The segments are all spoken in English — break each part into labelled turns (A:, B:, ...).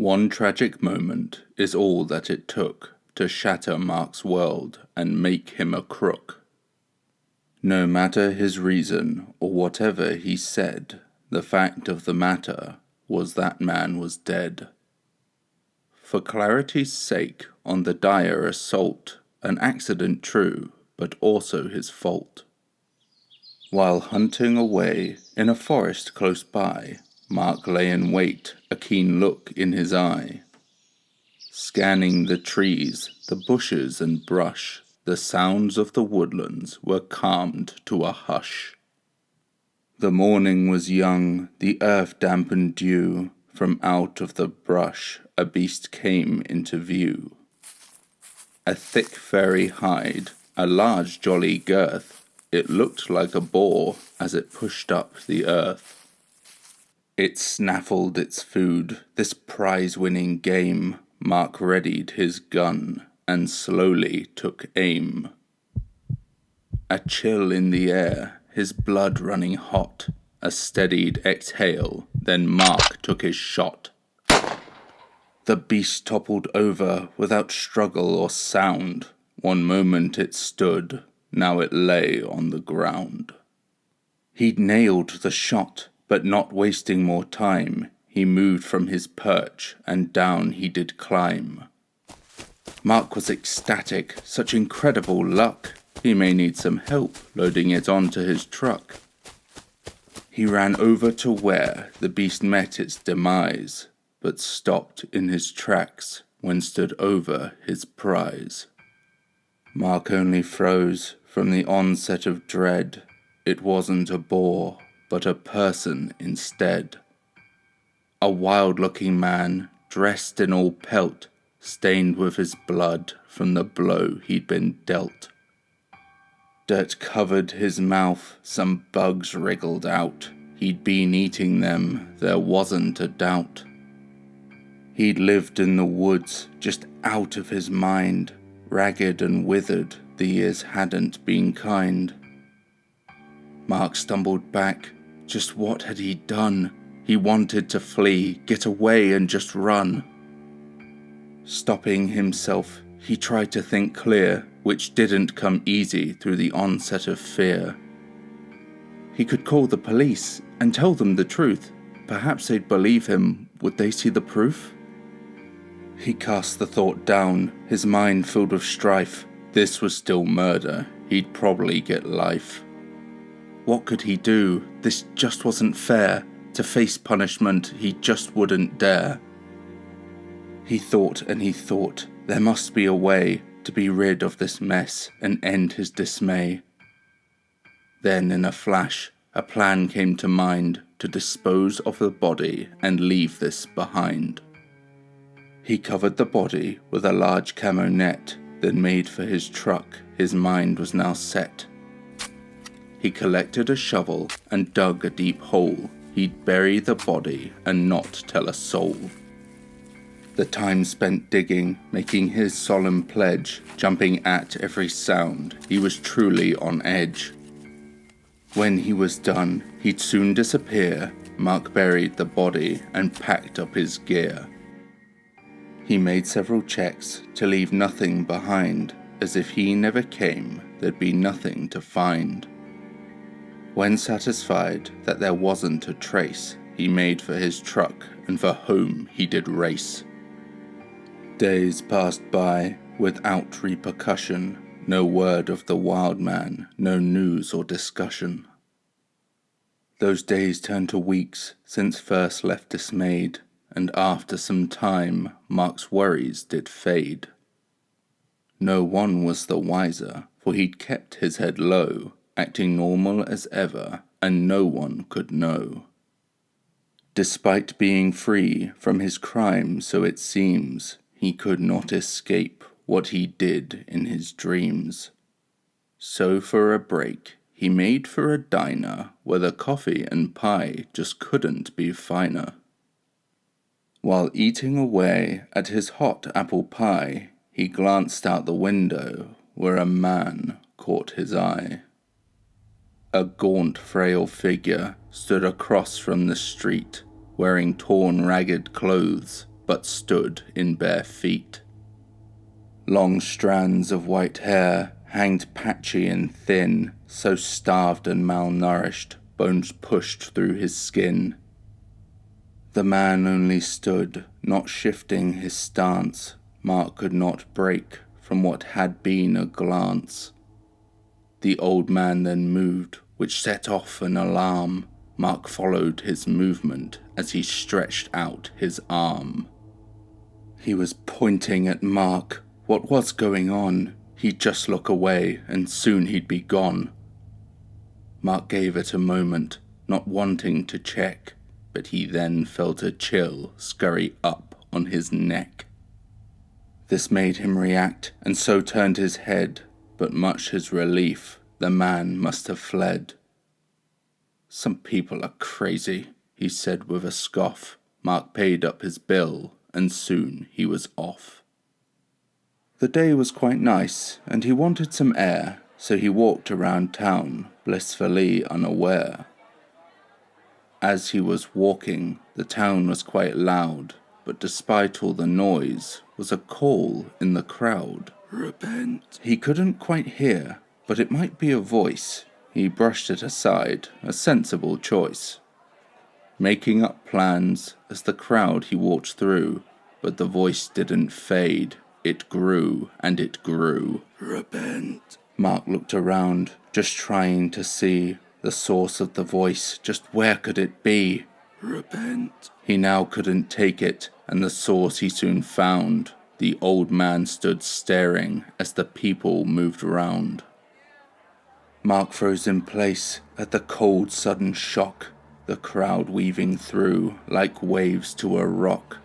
A: One tragic moment is all that it took to shatter Mark's world and make him a crook. No matter his reason or whatever he said, the fact of the matter was that man was dead. For clarity's sake, on the dire assault, an accident true, but also his fault. While hunting away in a forest close by, Mark lay in wait, a keen look in his eye. Scanning the trees, the bushes and brush, the sounds of the woodlands were calmed to a hush. The morning was young, the earth damp and dew, from out of the brush a beast came into view. A thick furry hide, a large jolly girth, it looked like a boar as it pushed up the earth. It snaffled its food, this prize-winning game. Mark readied his gun and slowly took aim. A chill in the air, his blood running hot, a steadied exhale, then Mark took his shot. The beast toppled over without struggle or sound. One moment it stood, now it lay on the ground. He'd nailed the shot, but not wasting more time, he moved from his perch and down he did climb. Mark was ecstatic, such incredible luck. He may need some help loading it onto his truck. He ran over to where the beast met its demise, but stopped in his tracks when stood over his prize. Mark only froze from the onset of dread. It wasn't a boar, but a person instead. A wild-looking man, dressed in all pelt, stained with his blood from the blow he'd been dealt. Dirt covered his mouth, some bugs wriggled out. He'd been eating them, there wasn't a doubt. He'd lived in the woods, just out of his mind. Ragged and withered, the years hadn't been kind. Mark stumbled back. Just what had he done? He wanted to flee, get away and just run. Stopping himself, he tried to think clear, which didn't come easy through the onset of fear. He could call the police and tell them the truth. Perhaps they'd believe him. Would they see the proof? He cast the thought down, his mind filled with strife. This was still murder. He'd probably get life. What could he do? This just wasn't fair. To face punishment, he just wouldn't dare. He thought and he thought, there must be a way to be rid of this mess and end his dismay. Then in a flash, a plan came to mind to dispose of the body and leave this behind. He covered the body with a large camo net, then made for his truck. His mind was now set. He collected a shovel and dug a deep hole. He'd bury the body and not tell a soul. The time spent digging, making his solemn pledge, jumping at every sound, he was truly on edge. When he was done, he'd soon disappear. Mark buried the body and packed up his gear. He made several checks to leave nothing behind, as if he never came, there'd be nothing to find. When satisfied that there wasn't a trace, he made for his truck and for home he did race. Days passed by without repercussion, no word of the wild man, no news or discussion. Those days turned to weeks since first left dismayed, and after some time Mark's worries did fade. No one was the wiser, for he'd kept his head low, acting normal as ever, and no one could know. Despite being free from his crime, so it seems, he could not escape what he did in his dreams. So for a break, he made for a diner where the coffee and pie just couldn't be finer. While eating away at his hot apple pie, he glanced out the window where a man caught his eye. A gaunt, frail figure stood across from the street, wearing torn, ragged clothes, but stood in bare feet. Long strands of white hair hanged patchy and thin, so starved and malnourished, bones pushed through his skin. The man only stood, not shifting his stance. Mark could not break from what had been a glance. The old man then moved, which set off an alarm. Mark followed his movement as he stretched out his arm. He was pointing at Mark. What was going on? He'd just look away, and soon he'd be gone. Mark gave it a moment, not wanting to check, but he then felt a chill scurry up on his neck. This made him react, and so turned his head, but much his relief, the man must have fled. "Some people are crazy," he said with a scoff. Mark paid up his bill, and soon he was off. The day was quite nice, and he wanted some air, so he walked around town, blissfully unaware. As he was walking, the town was quite loud, but despite all the noise, was a call in the crowd. "Repent." He couldn't quite hear, but it might be a voice. He brushed it aside, a sensible choice. Making up plans as the crowd he walked through, but the voice didn't fade. It grew and it grew. "Repent." Mark looked around, just trying to see the source of the voice. Just where could it be? "Repent." He now couldn't take it, and the source he soon found. The old man stood staring as the people moved round. Mark froze in place at the cold sudden shock, the crowd weaving through like waves to a rock.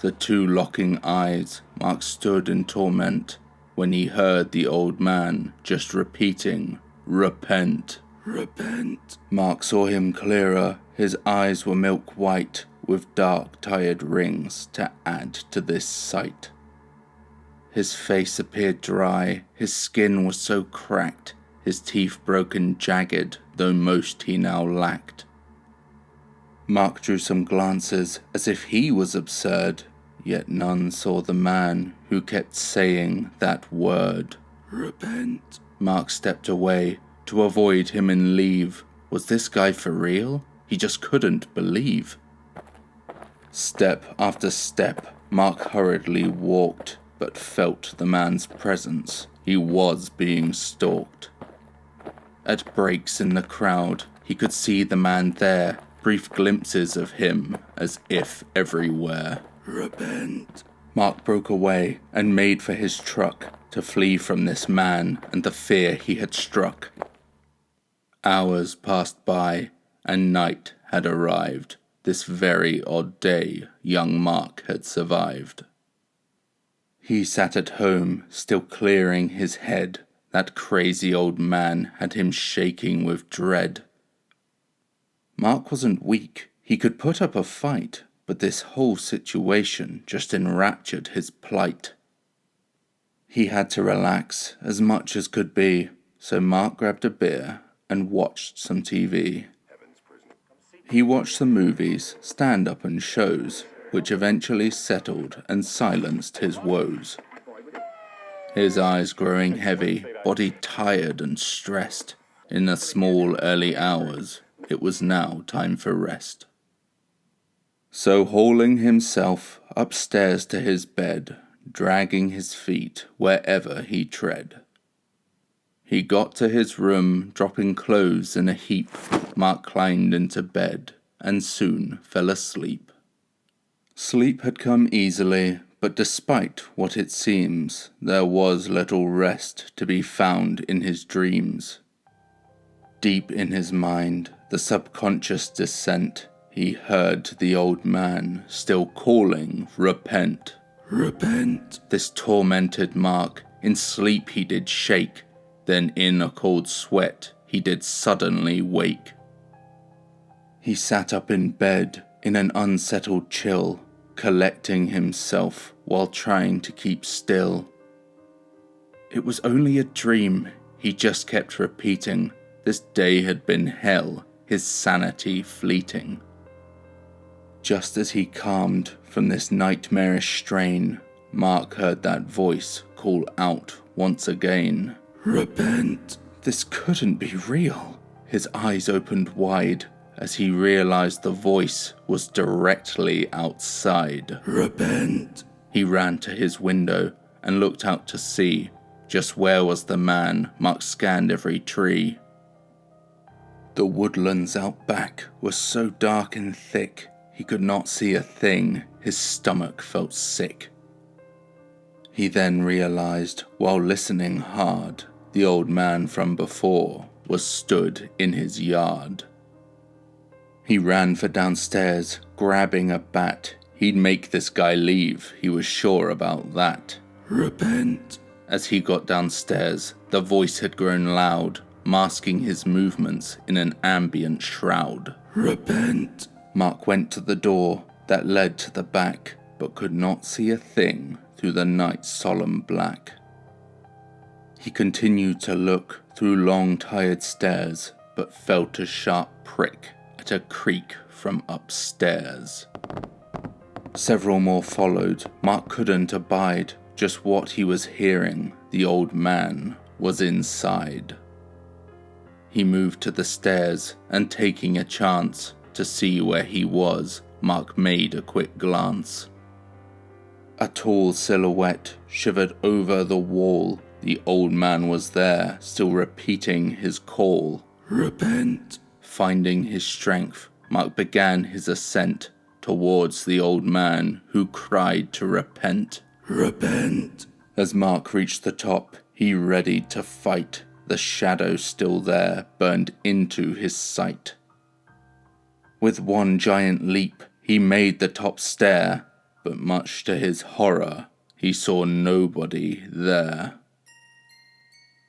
A: The two locking eyes, Mark stood in torment when he heard the old man just repeating, "Repent." "Repent." Mark saw him clearer. His eyes were milk white, with dark tired rings to add to this sight. His face appeared dry, his skin was so cracked, his teeth broken jagged, though most he now lacked. Mark drew some glances, as if he was absurd, yet none saw the man who kept saying that word. "Repent." Mark stepped away to avoid him and leave. Was this guy for real? He just couldn't believe. Step after step, Mark hurriedly walked, but felt the man's presence. He was being stalked. At breaks in the crowd, he could see the man there, brief glimpses of him, as if everywhere. "Repent." Mark broke away and made for his truck to flee from this man and the fear he had struck. Hours passed by, and night had arrived. This very odd day young Mark had survived. He sat at home, still clearing his head. That crazy old man had him shaking with dread. Mark wasn't weak. He could put up a fight, but this whole situation just enraptured his plight. He had to relax as much as could be, so Mark grabbed a beer and watched some TV. He watched some movies, stand-up and shows, which eventually settled and silenced his woes. His eyes growing heavy, body tired and stressed. In the small early hours, it was now time for rest. So hauling himself upstairs to his bed, dragging his feet wherever he tread, he got to his room, dropping clothes in a heap. Mark climbed into bed and soon fell asleep. Sleep had come easily, but despite what it seems, there was little rest to be found in his dreams. Deep in his mind, the subconscious descent, he heard the old man still calling, "Repent." "Repent." This tormented Mark, in sleep he did shake, then in a cold sweat he did suddenly wake. He sat up in bed in an unsettled chill, collecting himself while trying to keep still. It was only a dream, he just kept repeating. This day had been hell, his sanity fleeting. Just as he calmed from this nightmarish strain, Mark heard that voice call out once again. "Repent." This couldn't be real. His eyes opened wide as he realized the voice was directly outside. "Repent." He ran to his window and looked out to see just where was the man. Mark scanned every tree. The woodlands out back were so dark and thick, he could not see a thing. His stomach felt sick. He then realized, while listening hard, the old man from before was stood in his yard. He ran for downstairs, grabbing a bat. He'd make this guy leave, he was sure about that. "Repent." As he got downstairs, the voice had grown loud, masking his movements in an ambient shroud. "Repent." Mark went to the door that led to the back, but could not see a thing through the night's solemn black. He continued to look through long tired stairs, but felt a sharp prick at a creak from upstairs. Several more followed. Mark couldn't abide just what he was hearing. The old man was inside. He moved to the stairs, and taking a chance to see where he was, Mark made a quick glance. A tall silhouette shivered over the wall. The old man was there, still repeating his call. "Repent." Finding his strength, Mark began his ascent towards the old man who cried to repent. "Repent." As Mark reached the top, he readied to fight. The shadow still there burned into his sight. With one giant leap, he made the top stair, but much to his horror, he saw nobody there.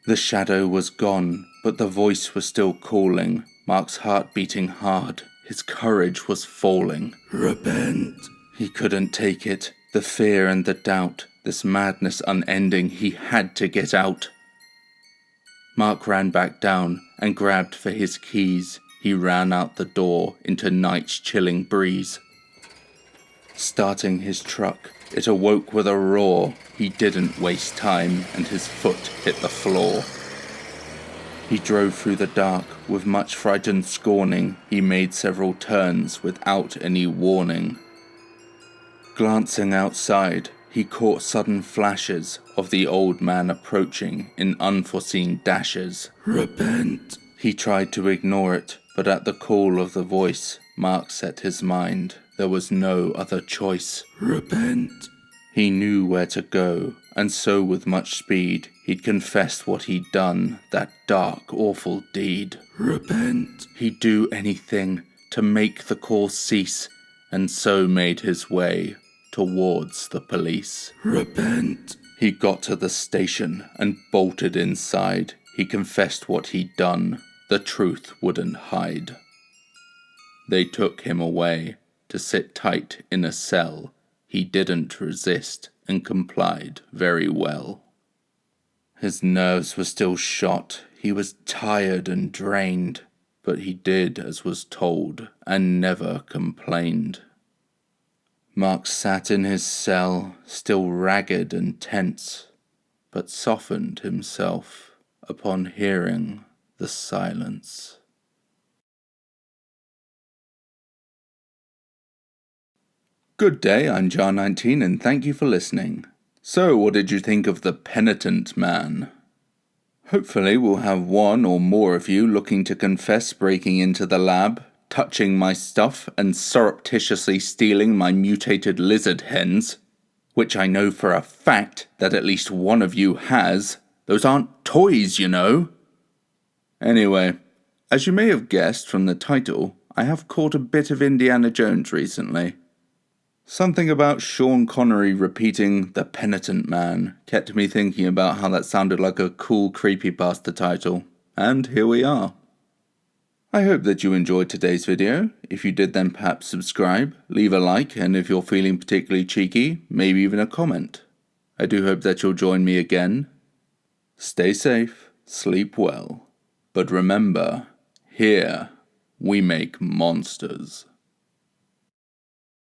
A: The shadow was gone, but the voice was still calling. Mark's heart beating hard, his courage was falling. "Repent." He couldn't take it, the fear and the doubt, this madness unending, he had to get out. Mark ran back down and grabbed for his keys. He ran out the door into night's chilling breeze. Starting his truck, it awoke with a roar. He didn't waste time, and his foot hit the floor. He drove through the dark with much frightened scorning. He made several turns without any warning. Glancing outside, he caught sudden flashes of the old man approaching in unforeseen dashes. "Repent." He tried to ignore it, but at the call of the voice, Mark set his mind. There was no other choice. "Repent." He knew where to go, and so with much speed, he'd confessed what he'd done, that dark, awful deed. "Repent." He'd do anything to make the call cease, and so made his way towards the police. "Repent." He got to the station and bolted inside. He confessed what he'd done. The truth wouldn't hide. They took him away to sit tight in a cell. He didn't resist and complied very well. His nerves were still shot. He was tired and drained, but he did as was told and never complained. Mark sat in his cell, still ragged and tense, but softened himself upon hearing the silence. Good day, I'm Jar19 and thank you for listening. So, what did you think of The Penitent Man? Hopefully we'll have one or more of you looking to confess breaking into the lab, touching my stuff and surreptitiously stealing my mutated lizard hens, which I know for a fact that at least one of you has. Those aren't toys, you know. Anyway, as you may have guessed from the title, I have caught a bit of Indiana Jones recently. Something about Sean Connery repeating The Penitent Man kept me thinking about how that sounded like a cool creepypasta title, and here we are. I hope that you enjoyed today's video. If you did, then perhaps subscribe, leave a like, and if you're feeling particularly cheeky, maybe even a comment. I do hope that you'll join me again. Stay safe, sleep well, but remember, here we make monsters.